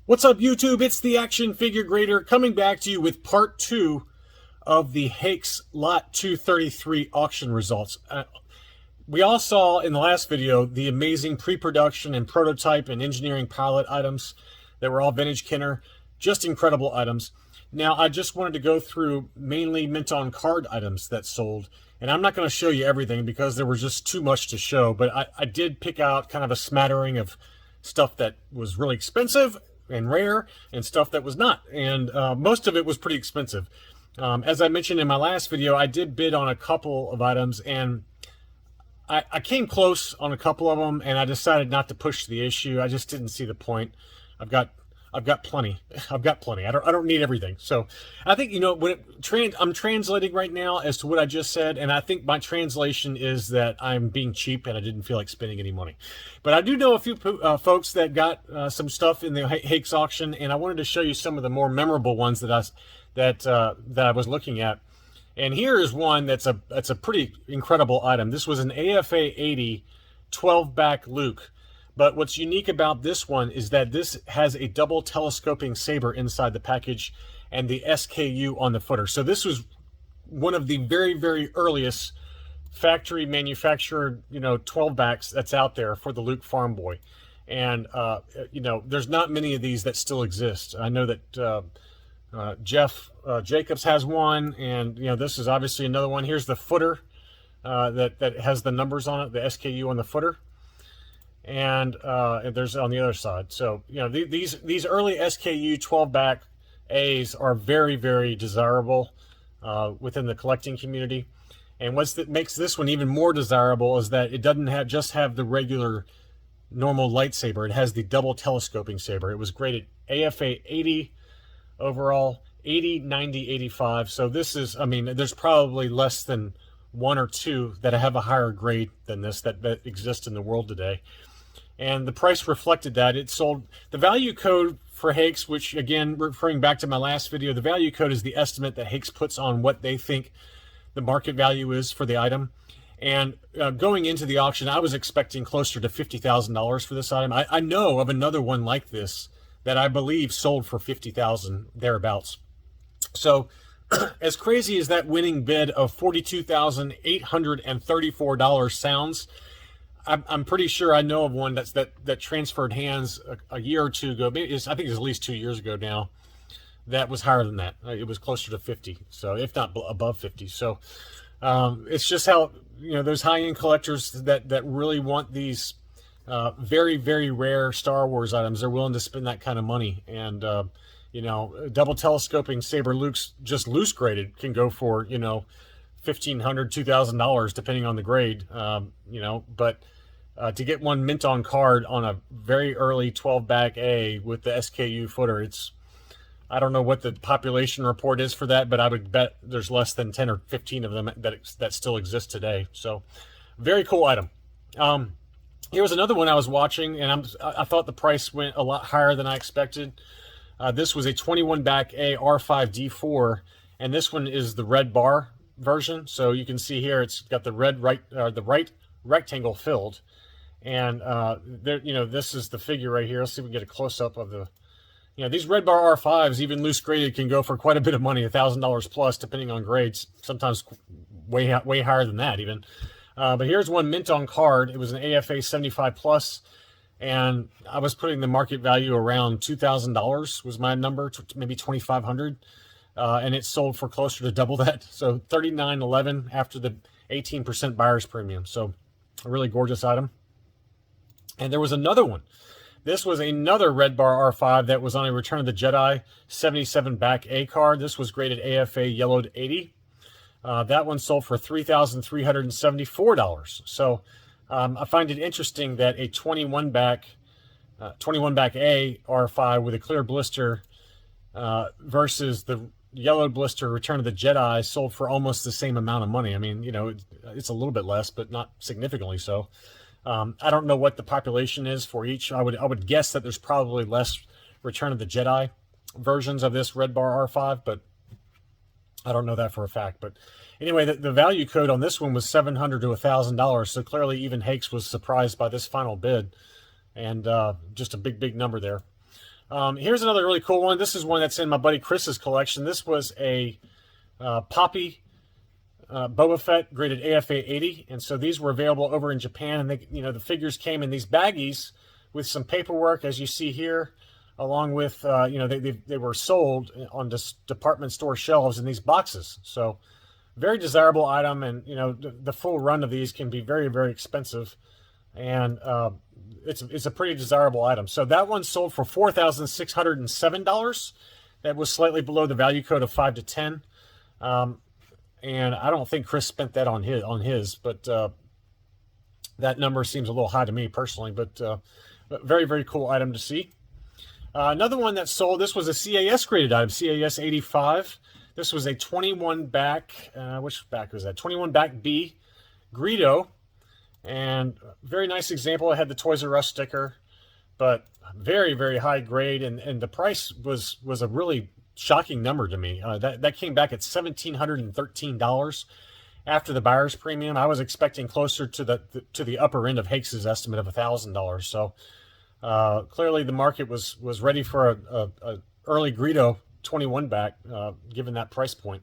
What's up, YouTube? It's the Action Figure Grader coming back to you with part 2 of the Hakes Lot 233 auction results. We all saw in the last video the amazing pre-production and prototype and engineering pilot items that were all vintage Kenner. Just incredible items. Now, I just wanted to go through mainly mint-on card items that sold. And I'm not going to show you everything because there was just too much to show. But I did pick out kind of a smattering of stuff that was really expensive and rare and stuff that was not, and most of it was pretty expensive. As I mentioned in my last video, I did bid on a couple of items, and I came close on a couple of them, and I decided not to push the issue. I just didn't see the point. I've got plenty. I don't need everything. So I think, you know, when I'm translating right now as to what I just said, and I think my translation is that I'm being cheap and I didn't feel like spending any money. But I do know a few folks that got some stuff in the Hakes auction, and I wanted to show you some of the more memorable ones that I was looking at. And here is one that's a pretty incredible item. This was an AFA 80 12-back Luke. But what's unique about this one is that this has a double telescoping saber inside the package and the SKU on the footer. So this was one of the very, very earliest factory manufactured, 12-backs that's out there for the Luke Farm Boy. And, there's not many of these that still exist. I know that Jeff Jacobs has one, and, this is obviously another one. Here's the footer that has the numbers on it, the SKU on the footer. And there's on the other side. So, these early SKU 12-back A's are very, very desirable within the collecting community. And what makes this one even more desirable is that it doesn't just have the regular normal lightsaber. It has the double telescoping saber. It was graded AFA 80 overall, 80, 90, 85. So this is, there's probably less than one or two that have a higher grade than this that exist in the world today. And the price reflected that. It sold, the value code for Hakes, which again, referring back to my last video, the value code is the estimate that Hakes puts on what they think the market value is for the item. And going into the auction, I was expecting closer to $50,000 for this item. I know of another one like this that I believe sold for $50,000 thereabouts. So as crazy as that winning bid of $42,834 sounds, I'm pretty sure I know of one that transferred hands a year or two ago. I think it's at least 2 years ago now. That was higher than that. It was closer to 50, so if not above 50. So it's just how those high-end collectors that really want these very, very rare Star Wars items, they're willing to spend that kind of money. And double telescoping saber Luke's just loose graded can go for $1,500, $2,000 depending on the grade. But to get one mint on card on a very early 12-back A with the SKU footer, I don't know what the population report is for that, but I would bet there's less than 10 or 15 of them that still exist today. So very cool item. Here was another one I was watching, and I thought the price went a lot higher than I expected. This was a 21-back A R5-D4, and this one is the red bar version. So you can see here it's got the right rectangle filled. And this is the figure right here. Let's see if we can get a close-up of the, these red bar R5s, even loose graded, can go for quite a bit of money, $1,000 plus, depending on grades. Sometimes way higher than that even. But here's one mint on card. It was an AFA 75 plus, and I was putting the market value around $2,000 was my number, maybe $2,500, and it sold for closer to double that. So $39.11 after the 18% buyer's premium. So a really gorgeous item. And there was another one. This was another red bar R5 that was on a Return of the Jedi 77 back A card. This was graded AFA yellowed 80. That one sold for $3,374. So I find it interesting that a 21 back A R5 with a clear blister versus the yellowed blister Return of the Jedi sold for almost the same amount of money. It's a little bit less, but not significantly so. I don't know what the population is for each. I would guess that there's probably less Return of the Jedi versions of this red bar R5, but I don't know that for a fact. But anyway, the value code on this one was $700 to $1,000. So clearly even Hakes was surprised by this final bid, and just a big, big number there. Here's another really cool one. This is one that's in my buddy Chris's collection. This was a Poppy Boba Fett graded AFA 80, and so these were available over in Japan, and they, the figures came in these baggies with some paperwork, as you see here, along with they were sold on department store shelves in these boxes. So very desirable item, and the full run of these can be very, very expensive, and it's a pretty desirable item. So that one sold for $4,607. That was slightly below the value code of 5 to 10. And I don't think Chris spent that on his, but that number seems a little high to me personally, but very, very cool item to see. Another one that sold, this was a CAS graded item, CAS 85. This was a 21 back, which back was that? 21 back B Greedo, and very nice example. It had the Toys R Us sticker, but very, very high grade, and the price was a really shocking number to me. That came back at $1,713 after the buyer's premium. I was expecting closer to the upper end of Hakes' estimate of $1,000. So clearly the market was ready for a early Greedo 21 back, given that price point.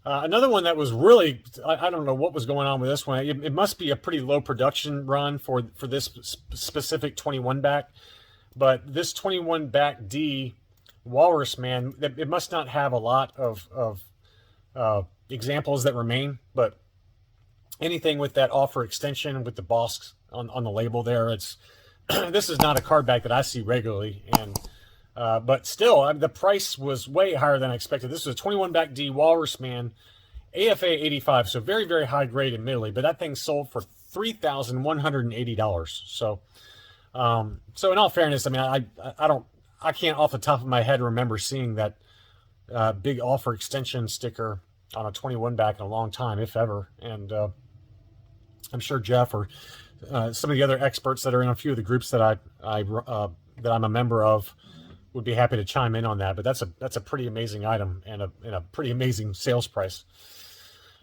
Another one that was really, I don't know what was going on with this one. It must be a pretty low production run for this specific 21 back, but this 21 back D Walrus Man, it must not have a lot of examples that remain, but anything with that offer extension with the boss on the label there, it's this is not a card back that I see regularly, and but still, the price was way higher than I expected. This was a 21 back D Walrus Man, AFA 85, so very, very high grade admittedly, but that thing sold for $3,180. So so in all fairness, I mean, I can't off the top of my head remember seeing that big offer extension sticker on a 21 back in a long time, if ever. And I'm sure Jeff or some of the other experts that are in a few of the groups that I'm a member of would be happy to chime in on that. But that's a pretty amazing item and a pretty amazing sales price.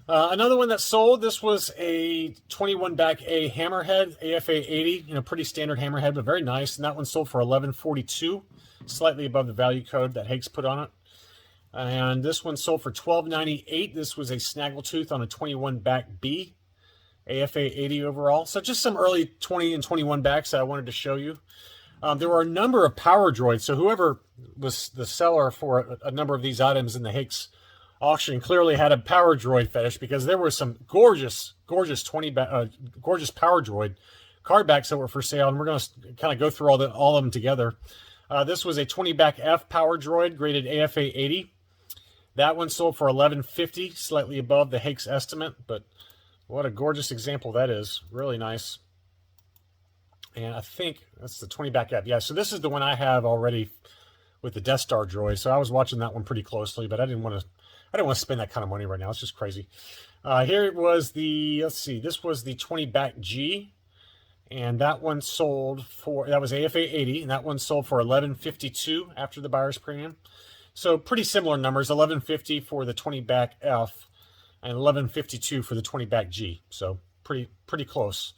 Another one that sold, this was a 21 back A Hammerhead, AFA 80, pretty standard Hammerhead, but very nice. And that one sold for $1,142, slightly above the value code that Hakes put on it. And this one sold for $1,298. This was a Snaggletooth on a 21 back B, AFA 80 overall. So just some early 20 and 21 backs that I wanted to show you. There were a number of power droids. So whoever was the seller for a number of these items in the Hakes auction clearly had a power droid fetish, because there were some gorgeous power droid card backs that were for sale, and we're going to kind of go through all of them together. This was a 20 back F power droid graded AFA 80. That one sold for $1,150, slightly above the Hakes estimate, but what a gorgeous example that is. Really nice. And I think that's the 20 back F. Yeah, so this is the one I have already with the Death Star droid. So I was watching that one pretty closely, but I didn't want to spend that kind of money right now. It's just crazy. Here it was this was the 20 back G, and that one sold for, that was AFA 80, and that one sold for $1,152 after the buyer's premium. So pretty similar numbers, $1,150 for the 20 back F and $1,152 for the 20 back G. So pretty close.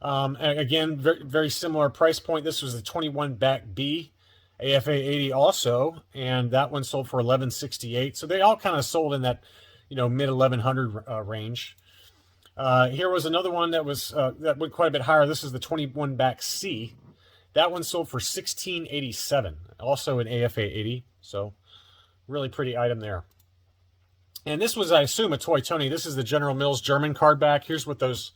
Again, very, very similar price point. This was the 21 back B, AFA 80 also, and that one sold for $1,168. So they all kind of sold in that, mid 1,100 range. Here was another one that was that went quite a bit higher. This is the 21 back C. That one sold for $1,687, also an AFA 80. So really pretty item there. And this was, I assume, a Toy Tony. This is the General Mills German card back. Here's what those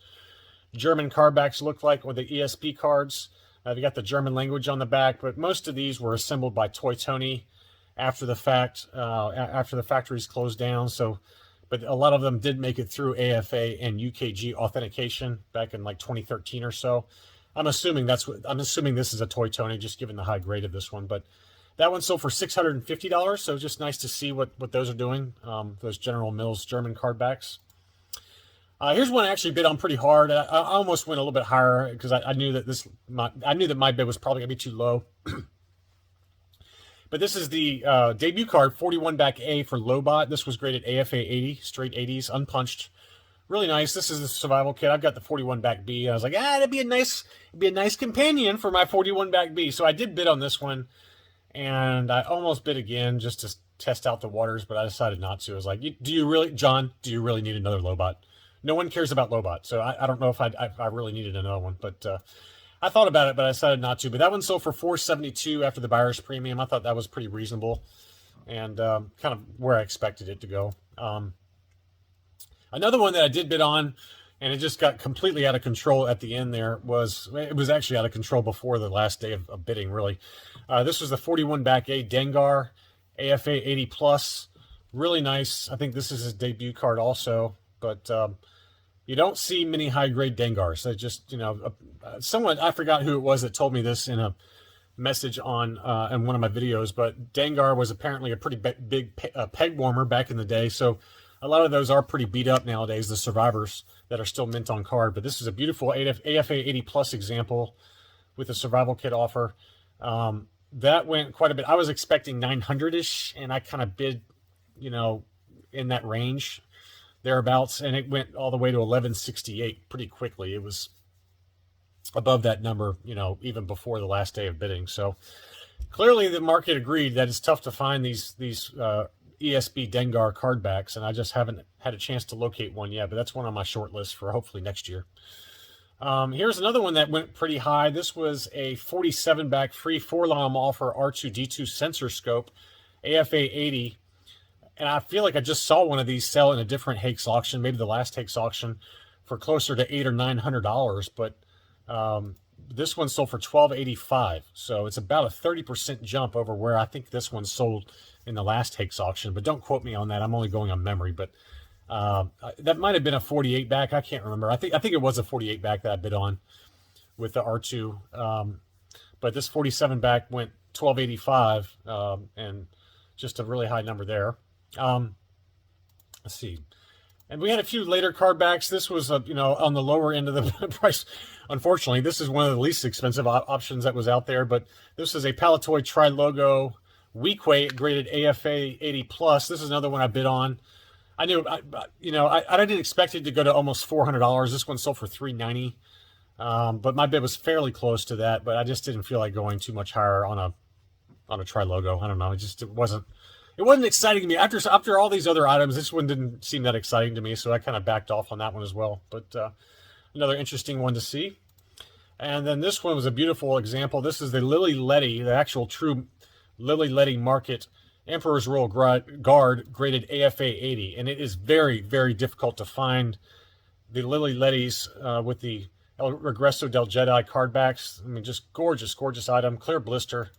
German card backs look like with the ESP cards. They got the German language on the back, but most of these were assembled by Toy Tony after the fact, after the factories closed down. So, but a lot of them did make it through AFA and UKG authentication back in like 2013 or so. I'm assuming this is a Toy Tony, just given the high grade of this one. But that one sold for $650. So just nice to see what those are doing. Those General Mills German card backs. Here's one I actually bid on pretty hard. I almost went a little bit higher because I knew that my bid was probably gonna be too low. But this is the debut card, 41 back A for Lobot. This was graded AFA 80, straight 80s, unpunched. Really nice. This is the survival kit. I've got the 41 back B. I was like, it'd be a nice companion for my 41 back B. So I did bid on this one. and I almost bid again just to test out the waters, but I decided not to. I was like, do you really, John, do you really need another Lobot? No one cares about Lobot, so I don't know if I really needed another one, but I thought about it, but I decided not to. But that one sold for $472 after the buyer's premium. I thought that was pretty reasonable and kind of where I expected it to go. Another one that I did bid on, and it just got completely out of control at the end there, it was actually out of control before the last day of bidding, really. This was the 41 back A Dengar AFA 80 plus. Really nice. I think this is his debut card also, but you don't see many high-grade Dengars. They just, someone, I forgot who it was that told me this in a message on in one of my videos, but Dengar was apparently a pretty big peg warmer back in the day, so a lot of those are pretty beat up nowadays, the survivors that are still mint on card. But this is a beautiful AFA 80 plus example with a survival kit offer. That went quite a bit. I was expecting 900-ish, and I kind of bid, in that range, thereabouts, and it went all the way to 1168 pretty quickly. It was above that number, even before the last day of bidding. So clearly the market agreed that it's tough to find these ESB Dengar cardbacks, and I just haven't had a chance to locate one yet, but that's one on my short list for hopefully next year. Here's another one that went pretty high. This was a 47 back free 4-lam offer R2-D2 sensor scope, AFA 80. And I feel like I just saw one of these sell in a different Hakes auction, maybe the last Hakes auction, for closer to $800 or $900. But this one sold for $1285. So it's about a 30% jump over where I think this one sold in the last Hakes auction. But don't quote me on that. I'm only going on memory. But that might have been a 48 back. I can't remember. I think it was a 48 back that I bid on with the R2. But this 47 back went $1285, and just a really high number there. Let's see. And we had a few later cardbacks. This was, on the lower end of the price. Unfortunately, this is one of the least expensive options that was out there. But this is a Palitoy Tri-Logo weak-weight graded AFA 80 plus. This is another one I bid on. I knew, I didn't expect it to go to almost $400. This one sold for $390. But my bid was fairly close to that. But I just didn't feel like going too much higher on a Tri-Logo. I don't know. It wasn't exciting to me. After all these other items, this one didn't seem that exciting to me, so I kind of backed off on that one as well. But another interesting one to see. And then this one was a beautiful example. This is the Lili Ledy, the actual true Lili Ledy market Emperor's Royal Guard graded AFA 80. And it is very, very difficult to find the Lili Ledys with the El Regreso del Jedi cardbacks. I mean, just gorgeous, gorgeous item. Clear blister.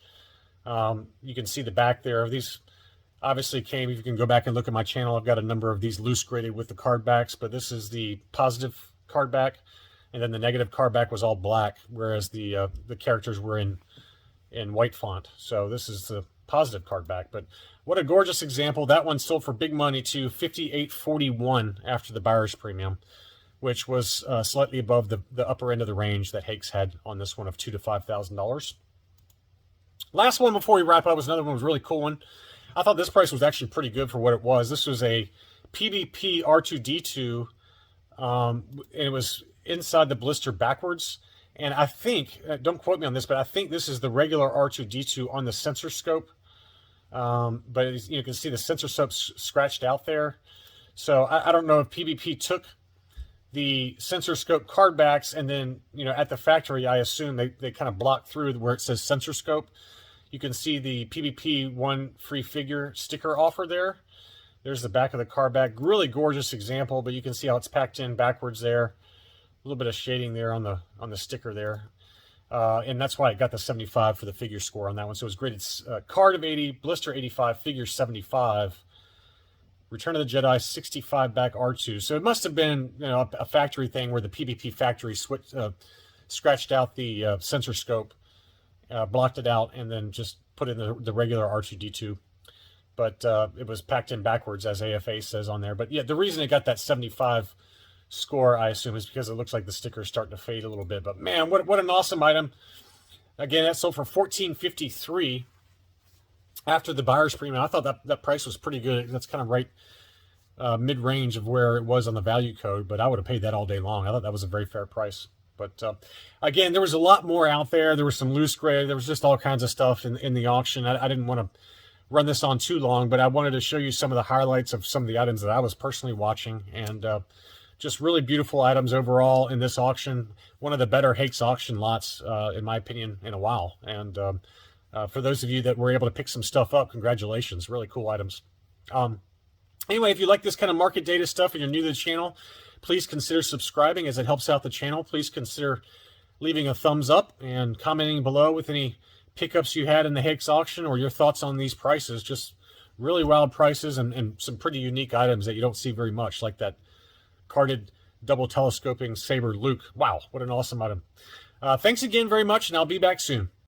You can see the back there. These obviously came, if you can go back and look at my channel, I've got a number of these loose graded with the cardbacks, but this is the positive cardback, and then the negative cardback was all black, whereas the characters were in white font. So this is the positive cardback. But what a gorgeous example. That one sold for big money to $58.41 after the buyer's premium, which was slightly above the upper end of the range that Hakes had on this one of $2,000 to $5,000. Last one before we wrap up was another one, was a really cool one. I thought this price was actually pretty good for what it was. This was a PBP R2-D2, and it was inside the blister backwards. And I think, don't quote me on this, but I think this is the regular R2-D2 on the sensor scope. But you can see the sensor scope scratched out there. So I don't know if PBP took the sensor scope cardbacks and then, at the factory, I assume they kind of blocked through where it says sensor scope. You can see the PBP 1 free figure sticker offer there. There's the back of the cardback. Really gorgeous example, but you can see how it's packed in backwards there. A little bit of shading there on the sticker there. And that's why it got the 75 for the figure score on that one. So it was graded card of 80, blister 85, figure 75. Return of the Jedi 65 back R2. So it must have been a factory thing where the PBP factory scratched out the sensor scope, blocked it out, and then just put in the regular R2-D2. But it was packed in backwards, as AFA says on there. But yeah, the reason it got that 75 score, I assume, is because it looks like the sticker is starting to fade a little bit. But man, what an awesome item. Again, that sold for $14.53 after the buyer's premium. I thought that price was pretty good. That's kind of right mid-range of where it was on the value code, but I would have paid that all day long. I thought that was a very fair price. But again, there was a lot more out there. There was some loose gray. There was just all kinds of stuff in the auction. I didn't want to run this on too long, but I wanted to show you some of the highlights of some of the items that I was personally watching, and just really beautiful items overall in this auction. One of the better Hakes auction lots, in my opinion, in a while. And for those of you that were able to pick some stuff up, congratulations. Really cool items. Anyway, if you like this kind of market data stuff and you're new to the channel, please consider subscribing as it helps out the channel. Please consider leaving a thumbs up and commenting below with any pickups you had in the Hakes auction or your thoughts on these prices. Just really wild prices and some pretty unique items that you don't see very much, like that carded double telescoping saber Luke. Wow, what an awesome item. Thanks again very much, and I'll be back soon.